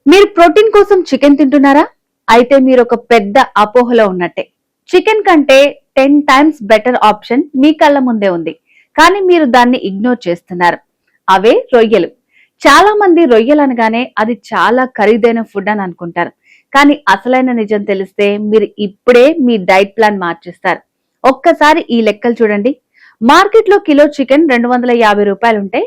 మీరు ప్రోటీన్ కోసం చికెన్ తింటున్నారా? అయితే మీరు ఒక పెద్ద అపోహలో ఉన్నట్టే. చికెన్ కంటే 10 టైమ్స్ బెటర్ ఆప్షన్ మీ కళ్ళ ముందే ఉంది. కానీ మీరు దాన్ని ఇగ్నోర్ చేస్తున్నారు. అవే రొయ్యలు. చాలా మంది రొయ్యలు అనగానే అది చాలా ఖరీదైన ఫుడ్ అని అనుకుంటారు. కానీ అసలైన నిజం తెలిస్తే మీరు ఇప్పుడే మీ డైట్ ప్లాన్ మార్చేస్తారు. ఒక్కసారి ఈ లెక్కలు చూడండి. మార్కెట్లో కిలో చికెన్ 250 రూపాయలుంటే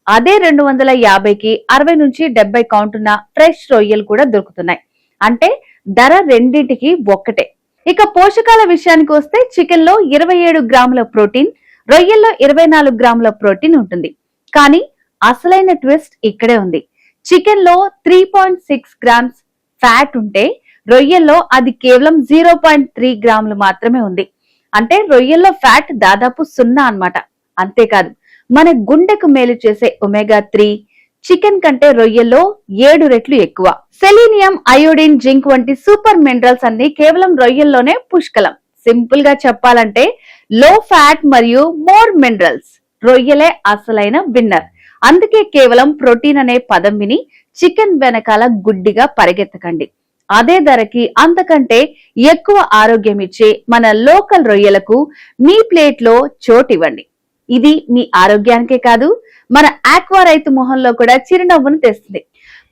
అదే 250కి 60 నుంచి 70 కౌంట్ ఉన్న ఫ్రెష్ రొయ్యలు కూడా దొరుకుతున్నాయి. అంటే ధర రెండింటికి ఒక్కటే. ఇక పోషకాల విషయానికి వస్తే చికెన్ లో 27 గ్రాముల ప్రోటీన్, రొయ్యల్లో 24 గ్రాముల ప్రోటీన్ ఉంటుంది. కానీ అసలైన ట్విస్ట్ ఇక్కడే ఉంది. చికెన్ లో 3.6 గ్రామ్స్ ఫ్యాట్ ఉంటే రొయ్యల్లో అది కేవలం 0.3 గ్రాములు మాత్రమే ఉంది. అంటే రొయ్యల్లో ఫ్యాట్ దాదాపు 0 అన్నమాట. అంతేకాదు, మన గుండెకు మేలు చేసే ఒమేగా 3 చికెన్ కంటే రొయ్యల్లో 7 రెట్లు ఎక్కువ. సెలీనియం, అయోడిన్, జింక్ వంటి సూపర్ మినరల్స్ అన్ని కేవలం రొయ్యల్లోనే పుష్కలం. సింపుల్ గా చెప్పాలంటే లో ఫ్యాట్ మరియు మోర్ మినరల్స్. రొయ్యలే అసలైన విన్నర్. అందుకే కేవలం ప్రోటీన్ అనే పదం విని చికెన్ వెనకాల గుడ్డిగా పరిగెత్తకండి. అదే ధరకి అంతకంటే ఎక్కువ ఆరోగ్యం ఇచ్చే మన లోకల్ రొయ్యలకు మీ ప్లేట్ లో చోటివ్వండి. ఇది మీ ఆరోగ్యానికే కాదు, మన ఆక్వా రైతు మొహంలో కూడా చిరునవ్వును తెస్తుంది.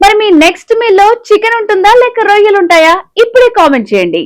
మరి మీ నెక్స్ట్ మీల్లో చికెన్ ఉంటుందా లేక రొయ్యలు ఉంటాయా? ఇప్పుడే కామెంట్ చేయండి.